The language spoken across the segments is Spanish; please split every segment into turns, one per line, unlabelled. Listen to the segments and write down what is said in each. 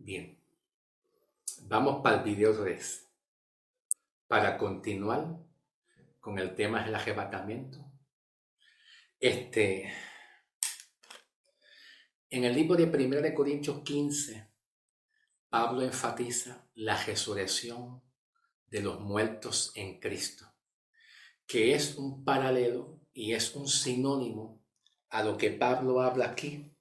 Bien, vamos para el video 3 para continuar con el tema del arrebatamiento. En el libro de 1 de Corintios 15, Pablo enfatiza la resurrección de los muertos en Cristo, que es un paralelo y es un sinónimo a lo que Pablo habla aquí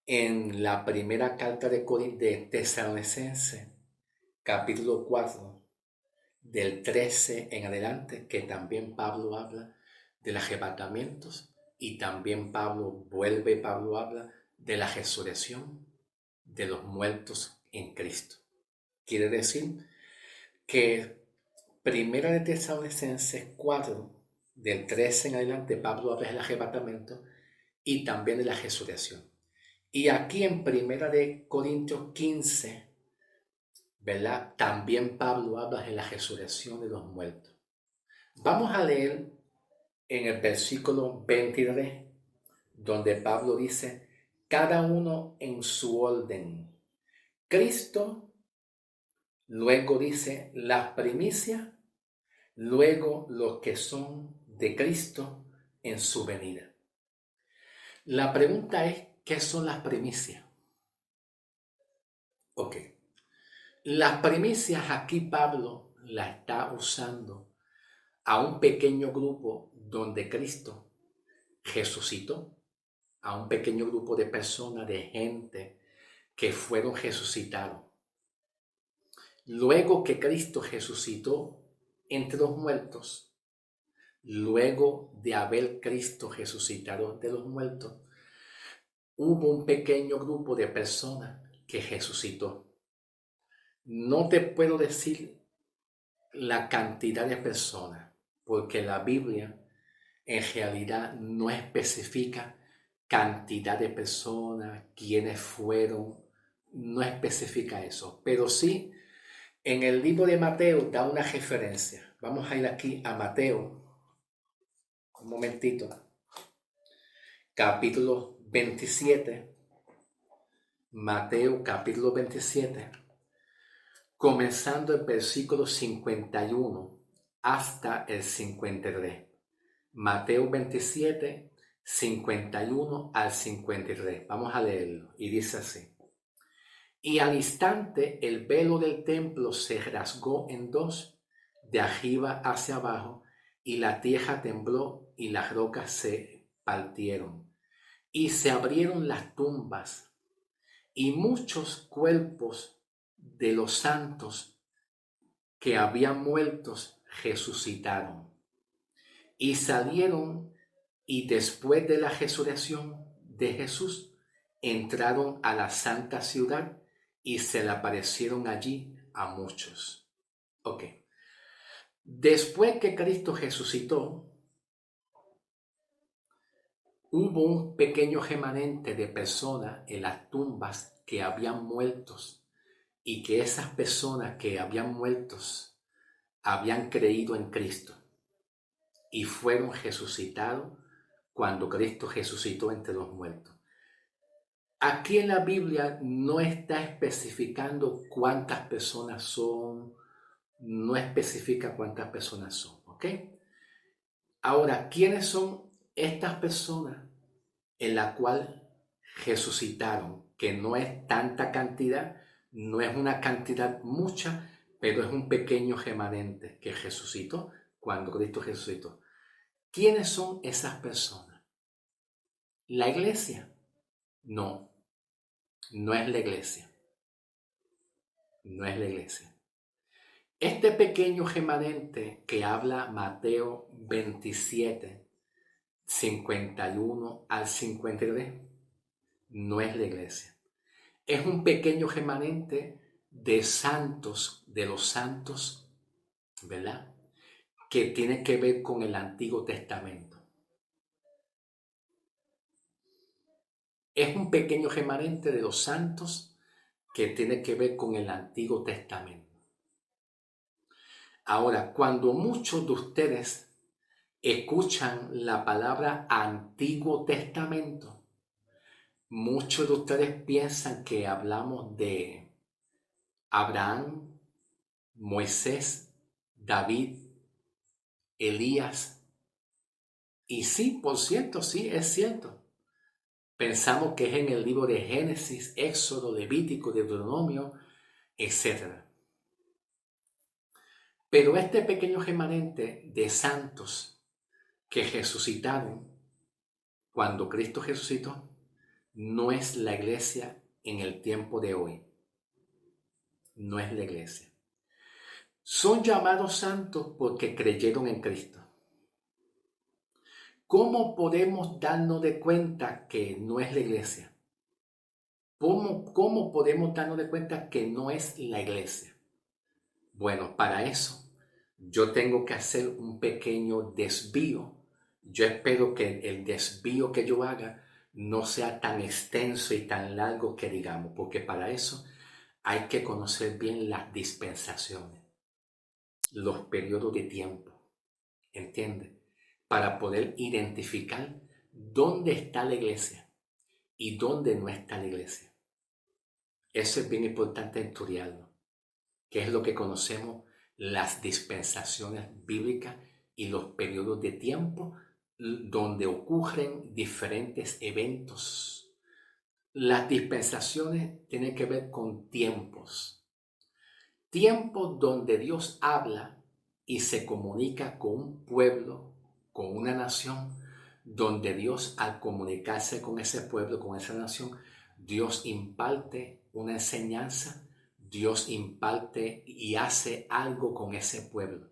en la primera carta de Tesalonicenses, capítulo 4, del 13 en adelante, que también Pablo habla de los arrebatamientos y también Pablo habla de la resurrección de los muertos en Cristo. Quiere decir que primera de Tesalonicenses 4, del 13 en adelante, Pablo habla del arrebatamiento y también de la resurrección. Y aquí en primera de Corintios 15, ¿verdad? También Pablo habla de la resurrección de los muertos. Vamos a leer en el versículo 23, donde Pablo dice, cada uno en su orden. Cristo, luego dice, las primicias, luego los que son de Cristo en su venida. La pregunta es, ¿qué son las primicias? Ok. Las primicias aquí Pablo la está usando a un pequeño grupo donde Cristo resucitó, a un pequeño grupo de personas, de gente que fueron resucitados. Luego que Cristo resucitó entre los muertos, luego de haber Cristo resucitado de los muertos, hubo un pequeño grupo de personas que resucitó. No te puedo decir la cantidad de personas, porque la Biblia en realidad no especifica cantidad de personas, quiénes fueron, no especifica eso, pero sí en el libro de Mateo da una referencia. Vamos a ir aquí a Mateo, un momentito, capítulo 27, Mateo capítulo 27, comenzando el versículo 51 hasta el 53. Mateo 27, 51 al 53. Vamos a leerlo. Y dice así. Y al instante el velo del templo se rasgó en dos, de arriba hacia abajo, y la tierra tembló y las rocas se partieron. Y se abrieron las tumbas, y muchos cuerpos de los santos que habían muerto resucitaron. Y salieron, y después de la resurrección de Jesús, entraron a la santa ciudad y se le aparecieron allí a muchos. Ok. Después que Cristo resucitó, hubo un pequeño remanente de personas en las tumbas que habían muerto y que esas personas que habían muerto habían creído en Cristo y fueron resucitados cuando Cristo resucitó entre los muertos. Aquí en la Biblia no está especificando cuántas personas son, no especifica cuántas personas son, ¿ok? Ahora, ¿quiénes son estas personas en la cual resucitaron? Que no es tanta cantidad, no es una cantidad mucha, pero es un pequeño remanente que resucitó cuando Cristo resucitó. ¿Quiénes son esas personas? ¿La iglesia? No, no es la iglesia. No es la iglesia. Este pequeño remanente que habla Mateo 27, 51 al 53, no es la iglesia. Es un pequeño remanente de santos, de los santos, ¿verdad? Que tiene que ver con el Antiguo Testamento. Es un pequeño remanente de los santos que tiene que ver con el Antiguo Testamento. Ahora, cuando muchos de ustedes escuchan la palabra Antiguo Testamento, Muchos de ustedes piensan que hablamos de Abraham, Moisés, David, Elías. Y sí, por cierto, sí, es cierto. Pensamos que es en el libro de Génesis, Éxodo, Levítico, Deuteronomio, etc. Pero este pequeño remanente de santos que resucitaron cuando Cristo resucitó, no es la iglesia en el tiempo de hoy. No es la iglesia. Son llamados santos porque creyeron en Cristo. ¿Cómo podemos darnos de cuenta que no es la iglesia? ¿Cómo podemos darnos de cuenta que no es la iglesia? Bueno, para eso yo tengo que hacer un pequeño desvío. Yo espero que el desvío que yo haga no sea tan extenso y tan largo que digamos, porque para eso hay que conocer bien las dispensaciones, los periodos de tiempo, ¿entiendes? Para poder identificar dónde está la iglesia y dónde no está la iglesia. Eso es bien importante estudiarlo, que es lo que conocemos las dispensaciones bíblicas y los periodos de tiempo donde ocurren diferentes eventos. Las dispensaciones tienen que ver con tiempos. Tiempos donde Dios habla y se comunica con un pueblo, con una nación, donde Dios al comunicarse con ese pueblo, con esa nación, Dios imparte una enseñanza, Dios imparte y hace algo con ese pueblo.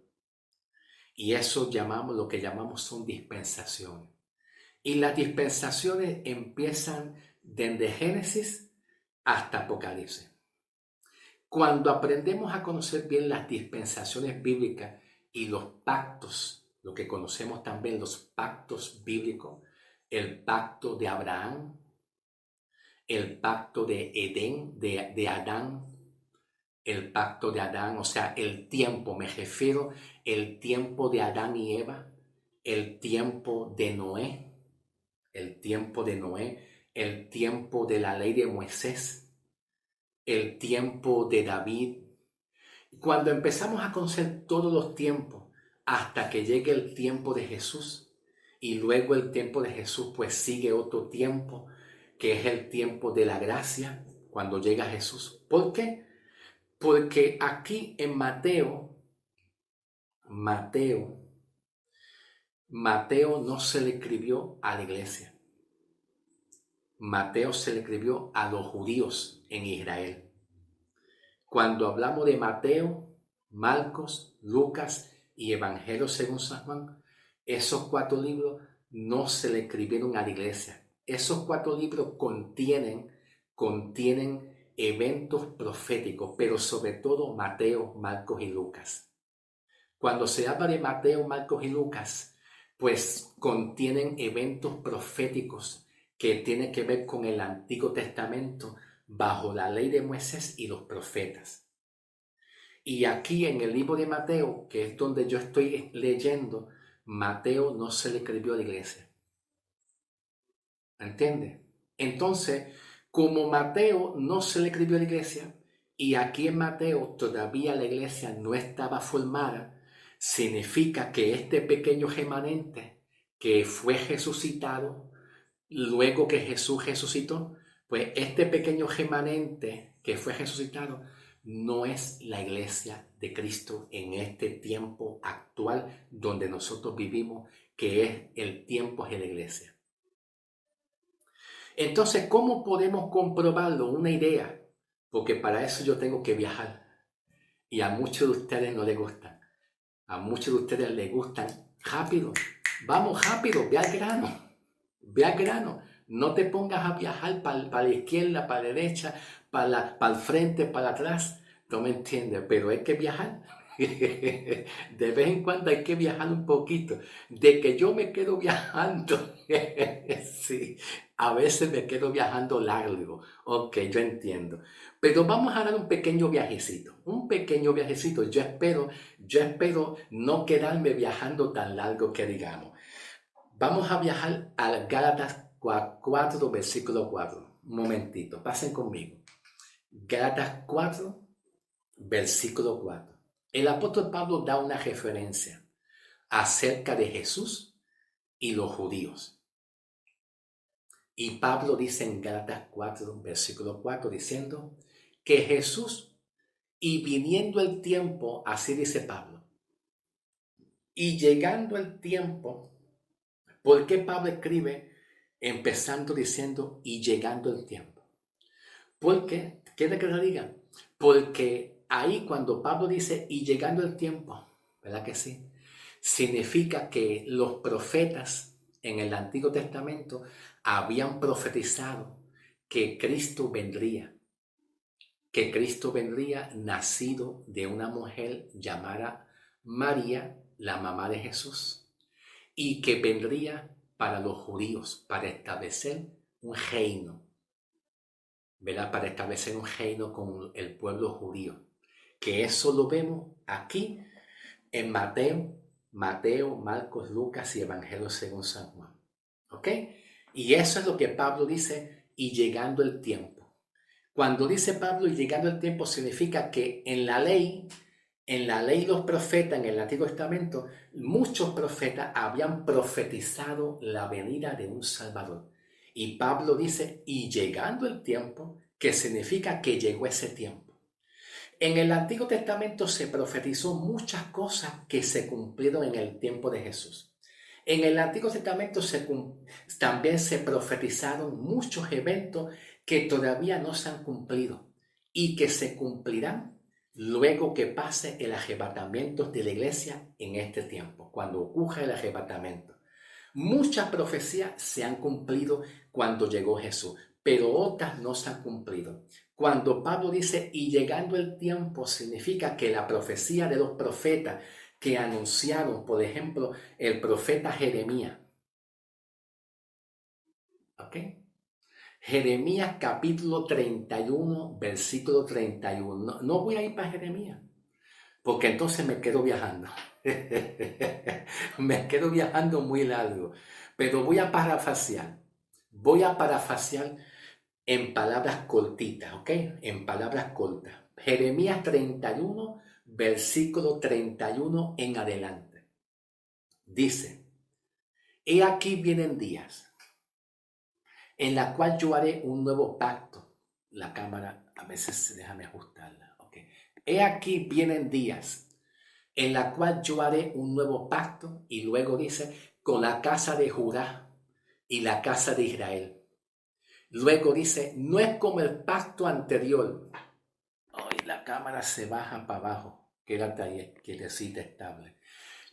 Y eso lo que llamamos son dispensaciones. Y las dispensaciones empiezan desde Génesis hasta Apocalipsis. Cuando aprendemos a conocer bien las dispensaciones bíblicas y los pactos, lo que conocemos también los pactos bíblicos, el pacto de Abraham, el pacto de Edén, de Adán, el pacto de Adán, o sea, el tiempo, me refiero el tiempo de Adán y Eva, el tiempo de Noé, el tiempo de Noé, el tiempo de la ley de Moisés, el tiempo de David. Cuando empezamos a conocer todos los tiempos, hasta que llegue el tiempo de Jesús, y luego el tiempo de Jesús, pues sigue otro tiempo, que es el tiempo de la gracia, cuando llega Jesús. ¿Por qué? Porque aquí en Mateo no se le escribió a la iglesia. Mateo se le escribió a los judíos en Israel. Cuando hablamos de Mateo, Marcos, Lucas y Evangelio según San Juan, esos 4 libros no se le escribieron a la iglesia. Esos 4 libros contienen eventos proféticos, pero sobre todo Mateo, Marcos y Lucas. Cuando se habla de Mateo, Marcos y Lucas, pues contienen eventos proféticos que tienen que ver con el Antiguo Testamento bajo la ley de Moisés y los profetas. Y aquí en el libro de Mateo, que es donde yo estoy leyendo, Mateo no se le escribió a la iglesia. ¿Entiendes? Entonces, como Mateo no se le escribió a la iglesia, y aquí en Mateo todavía la iglesia no estaba formada, significa que este pequeño remanente que fue resucitado, luego que Jesús resucitó, pues este pequeño remanente que fue resucitado no es la iglesia de Cristo en este tiempo actual donde nosotros vivimos, que es el tiempo de la iglesia. Entonces, ¿cómo podemos comprobarlo? Una idea, porque para eso yo tengo que viajar y a muchos de ustedes no les gustan. A muchos de ustedes les gustan rápido. Vamos rápido, ve al grano. Ve al grano. No te pongas a viajar para la izquierda, para la derecha, para el frente, para atrás. No me entiendes, pero hay que viajar. De vez en cuando hay que viajar un poquito. De que yo me quedo viajando. Sí, a veces me quedo viajando largo. Ok, yo entiendo. Pero vamos a dar un pequeño viajecito. Un pequeño viajecito. Yo espero no quedarme viajando tan largo que digamos. Vamos a viajar a Gálatas 4, versículo 4. Un momentito, pasen conmigo. Gálatas 4, versículo 4. El apóstol Pablo da una referencia acerca de Jesús y los judíos. Y Pablo dice en Gálatas 4, versículo 4, diciendo que Jesús, y viniendo el tiempo, así dice Pablo, y llegando el tiempo, ¿por qué Pablo escribe empezando diciendo y llegando el tiempo? Porque, ¿quiere que lo diga? Porque ahí cuando Pablo dice y llegando el tiempo, ¿verdad que sí? Significa que los profetas en el Antiguo Testamento habían profetizado que Cristo vendría nacido de una mujer llamada María, la mamá de Jesús, y que vendría para los judíos, para establecer un reino, ¿verdad? Para establecer un reino con el pueblo judío. Que eso lo vemos aquí en Mateo, Marcos, Lucas y Evangelio según San Juan. ¿Ok? Y eso es lo que Pablo dice, y llegando el tiempo. Cuando dice Pablo y llegando el tiempo, significa que en la ley los profetas en el Antiguo Testamento, muchos profetas habían profetizado la venida de un Salvador. Y Pablo dice, y llegando el tiempo, que significa que llegó ese tiempo. En el Antiguo Testamento se profetizó muchas cosas que se cumplieron en el tiempo de Jesús. En el Antiguo Testamento también se profetizaron muchos eventos que todavía no se han cumplido y que se cumplirán luego que pase el arrebatamiento de la iglesia en este tiempo, cuando ocurra el arrebatamiento. Muchas profecías se han cumplido cuando llegó Jesús, pero otras no se han cumplido. Cuando Pablo dice, y llegando el tiempo, significa que la profecía de los profetas que anunciaron, por ejemplo, el profeta Jeremías, ¿ok? Jeremías capítulo 31, versículo 31. No voy a ir para Jeremías, porque entonces me quedo viajando. Me quedo viajando muy largo, pero voy a parafrasear. Voy a parafrasear en palabras cortitas, ¿ok? En palabras cortas. Jeremías 31, versículo 31 en adelante. Dice, he aquí vienen días en la cual yo haré un nuevo pacto. La cámara a veces déjame ajustarla, ¿ok? He aquí vienen días en la cual yo haré un nuevo pacto, y luego dice, con la casa de Judá y la casa de Israel. Luego dice, no es como el pacto anterior. Ay, la cámara se baja para abajo. Quédate ahí, quietecita, estable.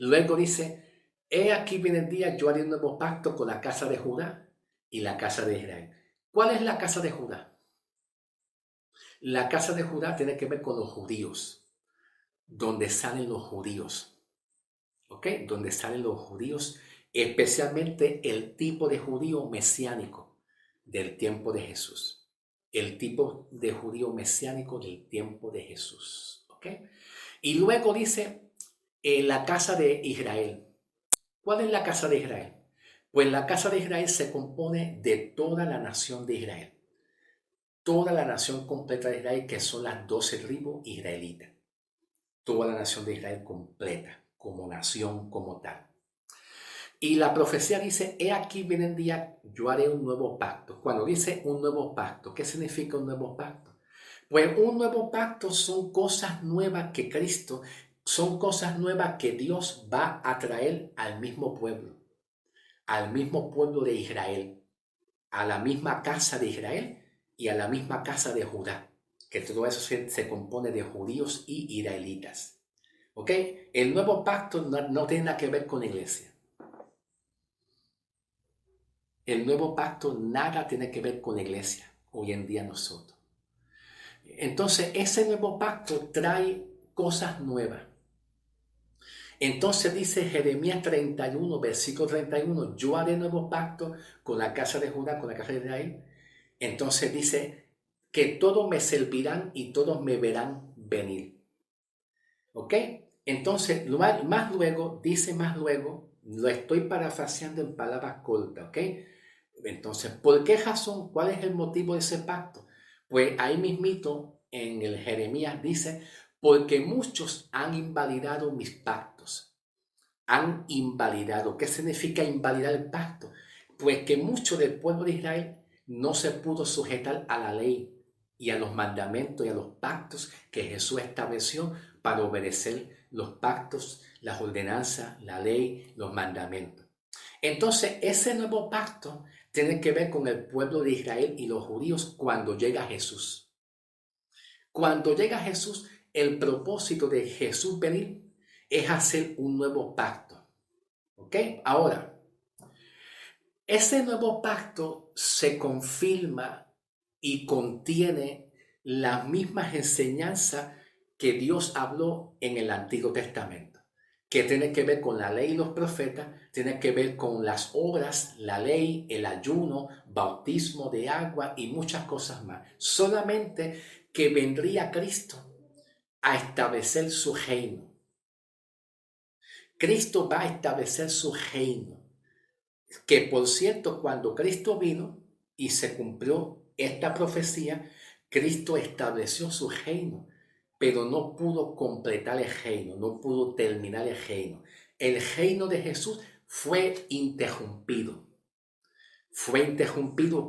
Luego dice, he aquí viene el día, yo haré un nuevo pacto con la casa de Judá y la casa de Israel. ¿Cuál es la casa de Judá? La casa de Judá tiene que ver con los judíos, donde salen los judíos. ¿Ok? Donde salen los judíos, especialmente el tipo de judío mesiánico del tiempo de Jesús. El tipo de judío mesiánico del tiempo de Jesús. ¿Ok? Y luego dice la casa de Israel. ¿Cuál es la casa de Israel? Pues la casa de Israel se compone de toda la nación de Israel. Toda la nación completa de Israel, que son las 12 tribus israelitas. Toda la nación de Israel completa, como nación, como tal. Y la profecía dice, he aquí viene el día, yo haré un nuevo pacto. Cuando dice un nuevo pacto, ¿qué significa un nuevo pacto? Pues un nuevo pacto son cosas nuevas que Cristo, son cosas nuevas que Dios va a traer al mismo pueblo de Israel, a la misma casa de Israel y a la misma casa de Judá, que todo eso se compone de judíos y israelitas. ¿Ok? El nuevo pacto no tiene nada que ver con la iglesia. El nuevo pacto nada tiene que ver con la iglesia, hoy en día nosotros. Entonces, ese nuevo pacto trae cosas nuevas. Entonces dice Jeremías 31, versículo 31, yo haré nuevo pacto con la casa de Judá, con la casa de Israel. Entonces dice que todos me servirán y todos me verán venir. ¿Ok? Entonces, más luego, dice más luego, lo estoy parafraseando en palabras cortas, ¿ok? Entonces, ¿por qué razón? ¿Cuál es el motivo de ese pacto? Pues ahí mismito en el Jeremías dice, porque muchos han invalidado mis pactos. Han invalidado. ¿Qué significa invalidar el pacto? Pues que mucho del pueblo de Israel no se pudo sujetar a la ley y a los mandamientos y a los pactos que Jesús estableció para obedecer los pactos, las ordenanzas, la ley, los mandamientos. Entonces, ese nuevo pacto tiene que ver con el pueblo de Israel y los judíos cuando llega Jesús. Cuando llega Jesús, el propósito de Jesús venir es hacer un nuevo pacto. ¿Ok? Ahora, ese nuevo pacto se confirma y contiene las mismas enseñanzas que Dios habló en el Antiguo Testamento, que tiene que ver con la ley y los profetas, tiene que ver con las obras, la ley, el ayuno, bautismo de agua y muchas cosas más. Solamente que vendría Cristo a establecer su reino. Cristo va a establecer su reino. Que por cierto, cuando Cristo vino y se cumplió esta profecía, Cristo estableció su reino, pero no pudo completar el reino, no pudo terminar el reino. El reino de Jesús fue interrumpido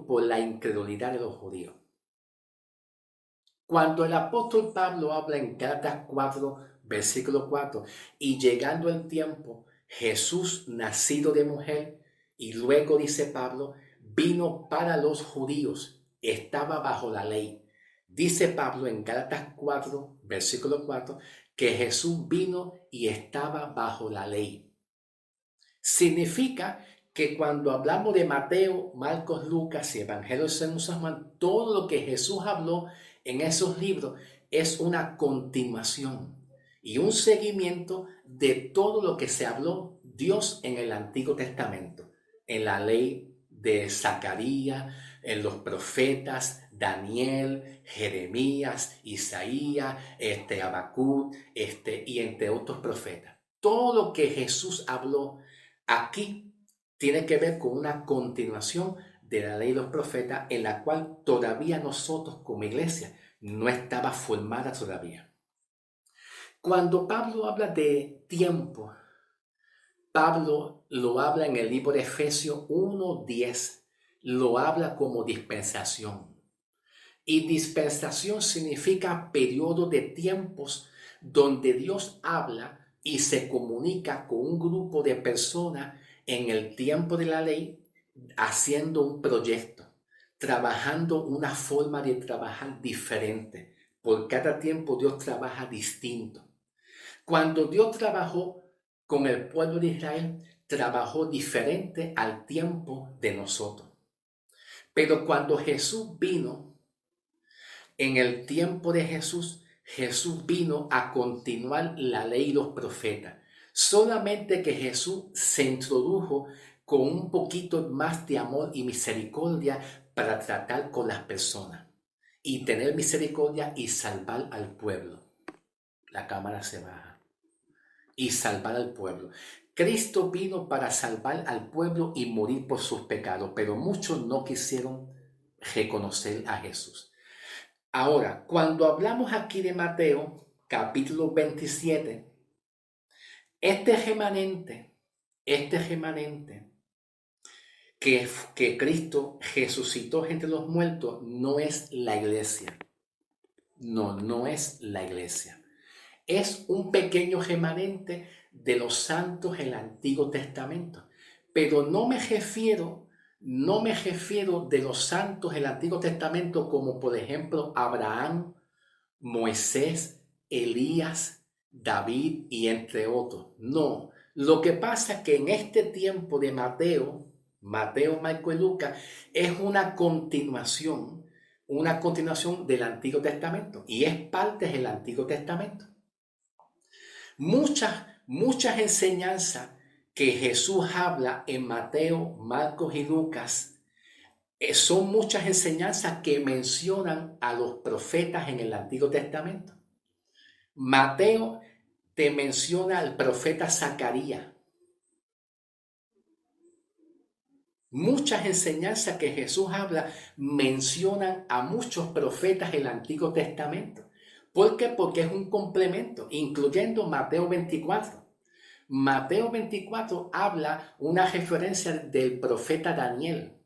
por la incredulidad de los judíos. Cuando el apóstol Pablo habla en Gálatas 4, versículo 4, y llegando el tiempo, Jesús, nacido de mujer, y luego dice Pablo, vino para los judíos, estaba bajo la ley. Dice Pablo en Gálatas 4, versículo 4, que Jesús vino y estaba bajo la ley. Significa que cuando hablamos de Mateo, Marcos, Lucas y Evangelio de San Juan, todo lo que Jesús habló en esos libros es una continuación y un seguimiento de todo lo que se habló Dios en el Antiguo Testamento, en la ley de Zacarías, en los profetas, Daniel, Jeremías, Isaías, Habacuc, y entre otros profetas. Todo lo que Jesús habló aquí tiene que ver con una continuación de la ley de los profetas en la cual todavía nosotros como iglesia no estaba formada todavía. Cuando Pablo habla de tiempo, Pablo lo habla en el libro de Efesios 1:10, lo habla como dispensación. Y dispensación significa periodo de tiempos donde Dios habla y se comunica con un grupo de personas en el tiempo de la ley, haciendo un proyecto, trabajando una forma de trabajar diferente. Por cada tiempo Dios trabaja distinto. Cuando Dios trabajó con el pueblo de Israel, trabajó diferente al tiempo de nosotros. Pero cuando Jesús vino, en el tiempo de Jesús, Jesús vino a continuar la ley y los profetas. Solamente que Jesús se introdujo con un poquito más de amor y misericordia para tratar con las personas y tener misericordia y salvar al pueblo. La cámara se baja. Y salvar al pueblo. Cristo vino para salvar al pueblo y morir por sus pecados, pero muchos no quisieron reconocer a Jesús. Ahora, cuando hablamos aquí de Mateo, capítulo 27, este remanente que Cristo resucitó entre los muertos, no es la iglesia. No es la iglesia. Es un pequeño remanente de los santos en el Antiguo Testamento. Pero no me refiero de los santos en el Antiguo Testamento como por ejemplo Abraham, Moisés, Elías, David y entre otros. No, lo que pasa es que en este tiempo de Mateo, Marcos y Lucas, es una continuación del Antiguo Testamento y es parte del Antiguo Testamento. Muchas enseñanzas que Jesús habla en Mateo, Marcos y Lucas son muchas enseñanzas que mencionan a los profetas en el Antiguo Testamento. Mateo te menciona al profeta Zacarías. Muchas enseñanzas que Jesús habla mencionan a muchos profetas del Antiguo Testamento. ¿Por qué? Porque es un complemento, incluyendo Mateo 24. Mateo 24 habla una referencia del profeta Daniel.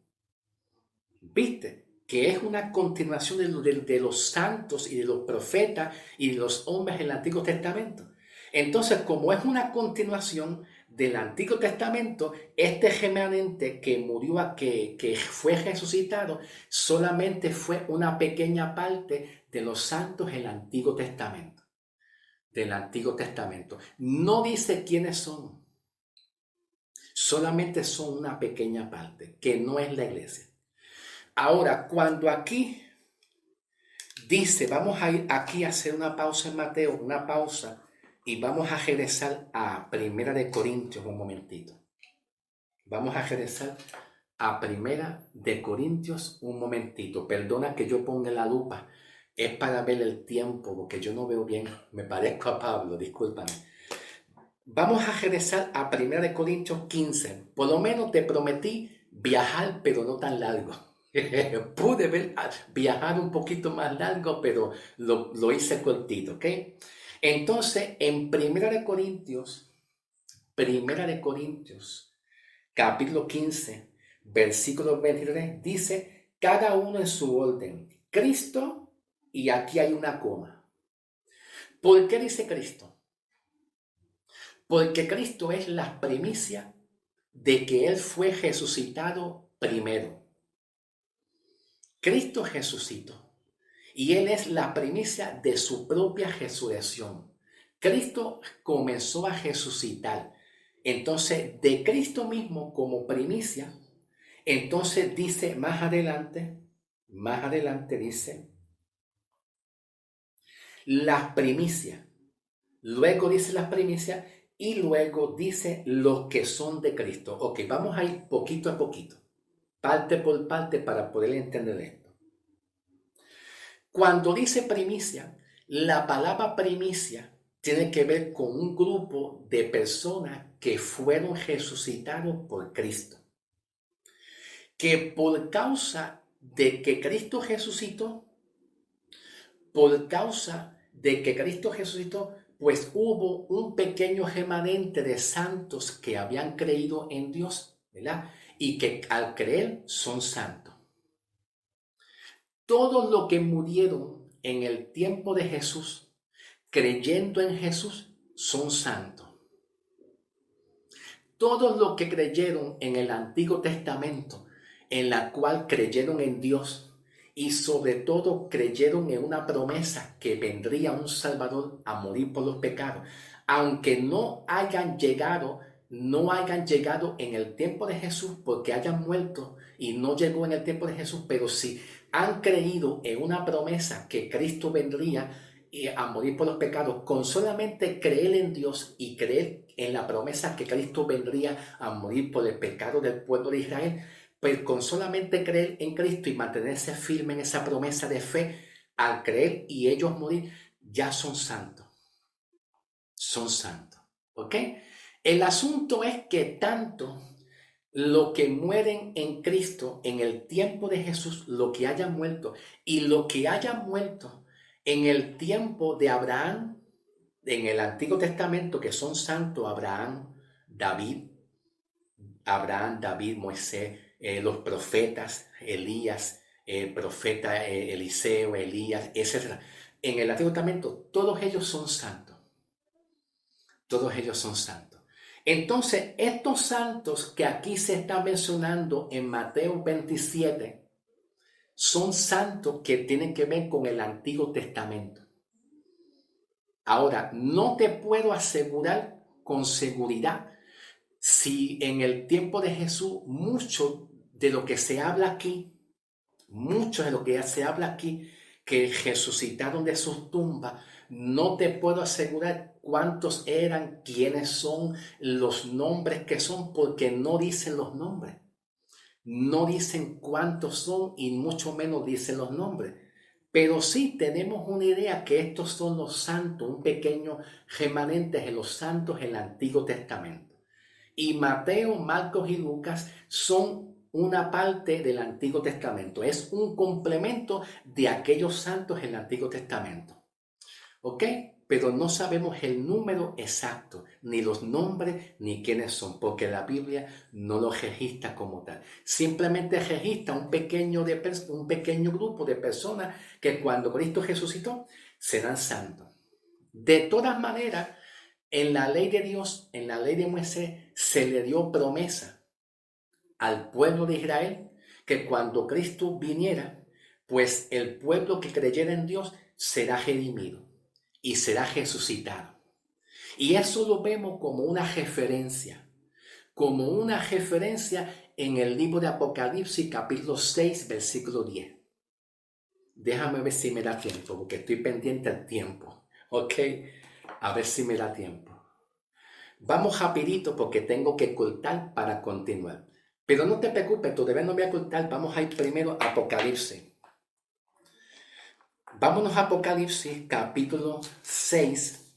¿Viste? Que es una continuación de los santos y de los profetas y de los hombres del Antiguo Testamento. Entonces, como es una continuación del Antiguo Testamento, este remanente que murió, que fue resucitado, solamente fue una pequeña parte de los santos del Antiguo Testamento. Del Antiguo Testamento. No dice quiénes son. Solamente son una pequeña parte, que no es la iglesia. Ahora, cuando aquí dice, vamos a ir aquí a hacer una pausa en Mateo, una pausa, y vamos a regresar a Primera de Corintios un momentito. Vamos a regresar a Primera de Corintios un momentito. Perdona que yo ponga la lupa, es para ver el tiempo, porque yo no veo bien, me parezco a Pablo, discúlpame. Vamos a regresar a Primera de Corintios 15. Por lo menos te prometí viajar, pero no tan largo. Pude viajar un poquito más largo, pero lo hice cortito, ¿ok? Entonces, en Primera de Corintios, capítulo 15, versículo 23, dice, cada uno en su orden. Cristo, y aquí hay una coma. ¿Por qué dice Cristo? Porque Cristo es la primicia de que Él fue resucitado primero. Cristo resucitó y Él es la primicia de su propia resurrección. Cristo comenzó a resucitar. Entonces, de Cristo mismo como primicia, entonces dice más adelante dice las primicias. Luego dice las primicias y luego dice los que son de Cristo. Ok, vamos a ir poquito a poquito, parte por parte para poder entender esto. Cuando dice primicia, la palabra primicia tiene que ver con un grupo de personas que fueron resucitados por Cristo. Que por causa de que Cristo resucitó, pues hubo un pequeño remanente de santos que habían creído en Dios, ¿verdad? Y que al creer son santos. Todos los que murieron en el tiempo de Jesús, creyendo en Jesús, son santos. Todos los que creyeron en el Antiguo Testamento, en la cual creyeron en Dios, y sobre todo creyeron en una promesa que vendría un Salvador a morir por los pecados, aunque no hayan llegado en el tiempo de Jesús porque hayan muerto y no llegó en el tiempo de Jesús, pero sí han creído en una promesa que Cristo vendría a morir por los pecados, con solamente creer en Dios y creer en la promesa que Cristo vendría a morir por el pecado del pueblo de Israel, pues con solamente creer en Cristo y mantenerse firme en esa promesa de fe, al creer y ellos morir, ya son santos. Son santos. ¿Ok? El asunto es que tanto los que mueren en Cristo en el tiempo de Jesús, lo que hayan muerto, y lo que hayan muerto en el tiempo de Abraham, en el Antiguo Testamento, que son santos, David, Moisés, los profetas, Elías, profeta Eliseo, Elías, etc. En el Antiguo Testamento, todos ellos son santos. Todos ellos son santos. Entonces, estos santos que aquí se está mencionando en Mateo 27, son santos que tienen que ver con el Antiguo Testamento. Ahora, no te puedo asegurar con seguridad si en el tiempo de Jesús mucho de lo que se habla aquí, que resucitaron de sus tumbas, no te puedo asegurar cuántos eran, quiénes son, los nombres que son, porque no dicen los nombres. No dicen cuántos son y mucho menos dicen los nombres. Pero sí tenemos una idea que estos son los santos, un pequeño remanente de los santos en el Antiguo Testamento. Y Mateo, Marcos y Lucas son una parte del Antiguo Testamento, es un complemento de aquellos santos en el Antiguo Testamento. ¿Ok? Pero no sabemos el número exacto, ni los nombres, ni quiénes son, porque la Biblia no los registra como tal. Simplemente registra un pequeño grupo de personas que cuando Cristo resucitó serán santos. De todas maneras, en la ley de Dios, en la ley de Moisés, se le dio promesa al pueblo de Israel que cuando Cristo viniera, pues el pueblo que creyera en Dios será redimido y será resucitado. Y eso lo vemos como una referencia en el libro de Apocalipsis capítulo 6, versículo 10. Déjame ver si me da tiempo, porque estoy pendiente al tiempo, ¿ok? A ver si me da tiempo. Vamos rapidito porque tengo que cortar para continuar. Pero no te preocupes, todavía no voy a cortar, vamos a ir primero a Apocalipsis. Vámonos a Apocalipsis capítulo 6,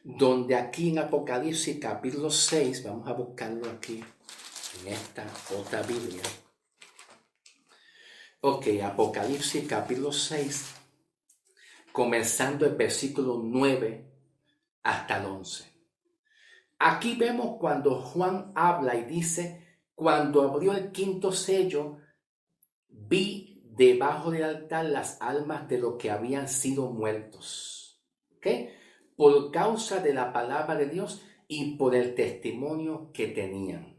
donde aquí en Apocalipsis capítulo 6, vamos a buscarlo aquí en esta otra Biblia. Ok, Apocalipsis capítulo 6, comenzando el versículo 9 hasta el 11. Aquí vemos cuando Juan habla y dice, cuando abrió el quinto sello, vi debajo del altar las almas de los que habían sido muertos. ¿Ok? Por causa de la palabra de Dios y por el testimonio que tenían.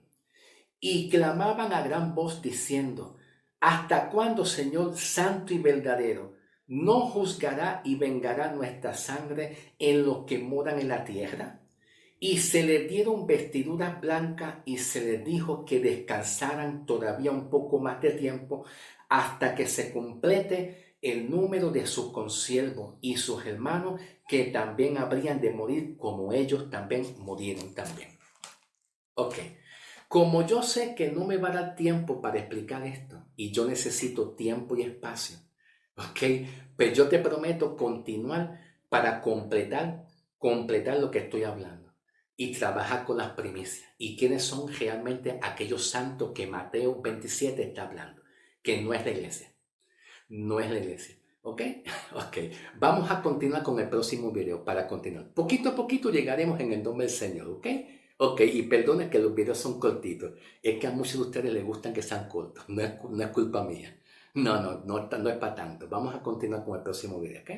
Y clamaban a gran voz diciendo, ¿hasta cuándo, Señor santo y verdadero, no juzgará y vengará nuestra sangre en los que moran en la tierra? Y se les dieron vestiduras blancas y se les dijo que descansaran todavía un poco más de tiempo hasta que se complete el número de sus consiervos y sus hermanos que también habrían de morir como ellos también murieron también. Ok, como yo sé que no me va a dar tiempo para explicar esto y yo necesito tiempo y espacio, ok, pues yo te prometo continuar para completar lo que estoy hablando y trabajar con las primicias. ¿Y quiénes son realmente aquellos santos que Mateo 27 está hablando? Que no es la iglesia. No es la iglesia. ¿Ok? Ok. Vamos a continuar con el próximo video para continuar. Poquito a poquito llegaremos en el nombre del Señor. ¿Ok? Ok. Y perdone que los videos son cortitos. Es que a muchos de ustedes les gustan que sean cortos. No es culpa mía. No es para tanto. Vamos a continuar con el próximo video. ¿Ok?